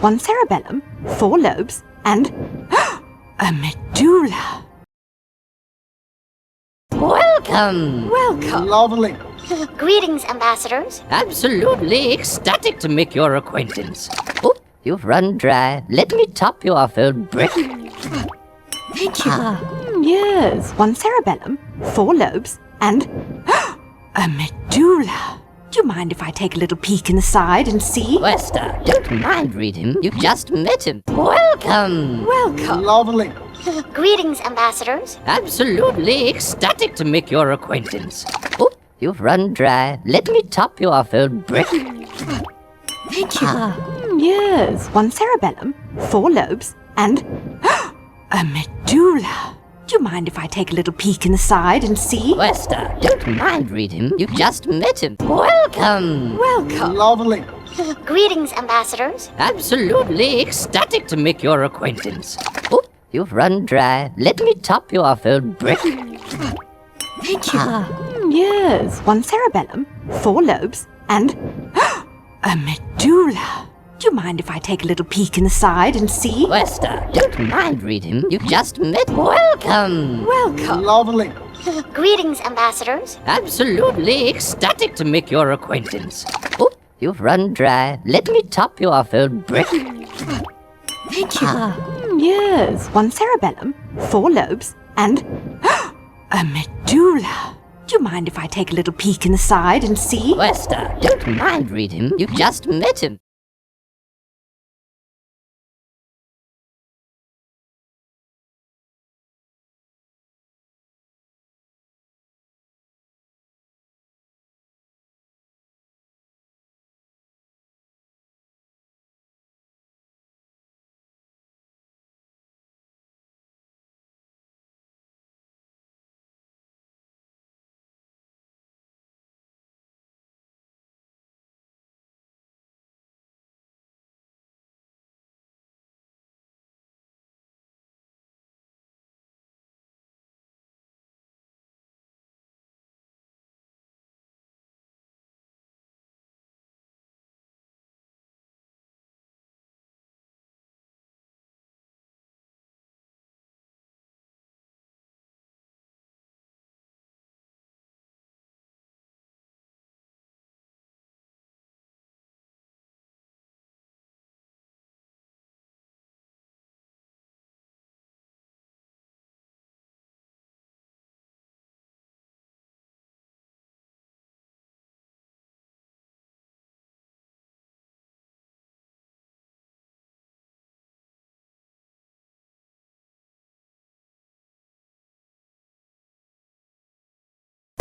one cerebellum, 4 lobes, and a medulla. Welcome! Welcome. Lovely. Greetings, ambassadors. Absolutely ecstatic to make your acquaintance. Oh, you've run dry. Let me top you off, old brick. Thank you. Yes, one cerebellum, 4 lobes, and a medulla. Do you mind if I take a little peek in the side and see? Wester, don't mind read him. You just met him. Welcome! Welcome. Lovely. Greetings, ambassadors. Absolutely ecstatic to make your acquaintance. Oh, you've run dry. Let me top you off, old brick. Thank you. Yes, one cerebellum, 4 lobes, and a medulla. Do you mind if I take a little peek in the side and see? Wester, don't mind read him. You just met him. Welcome! Welcome. Lovely. Greetings, ambassadors. Absolutely ecstatic to make your acquaintance. Oh, you've run dry. Let me top you off, old brick. Thank you. Yes, one cerebellum, 4 lobes, and a medulla. Do you mind if I take a little peek in the side and see? Wester, don't mind read him. You just met. Welcome! Welcome. Lovely. Greetings, ambassadors. Absolutely ecstatic to make your acquaintance. Oh, you've run dry. Let me top you off, old brick. Thank you. Yes, one cerebellum, 4 lobes, and a medulla. Do you mind if I take a little peek in the side and see? Wester, don't mind read him. You just met him.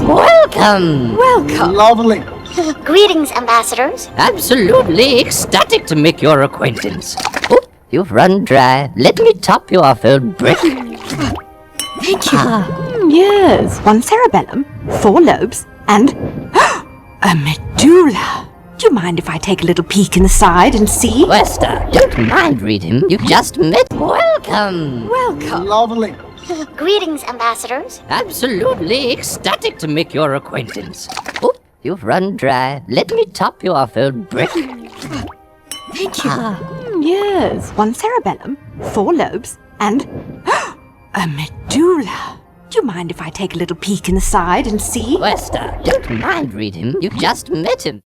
Welcome! Welcome. Lovely. Greetings, ambassadors. Absolutely ecstatic to make your acquaintance. Oh, you've run dry. Let me top you off, old brick. Thank you. Yes, one cerebellum, 4 lobes, and a medulla. Do you mind if I take a little peek in the side and see? Wester, don't mind read him. You just met. Welcome! Welcome. Lovely. Greetings, ambassadors. Absolutely ecstatic to make your acquaintance. Oh, you've run dry. Let me top you off, old brick. Thank you. Yes, one cerebellum, 4 lobes, and a medulla. Do you mind if I take a little peek in the side and see? Wester, don't mind read him. You just met him.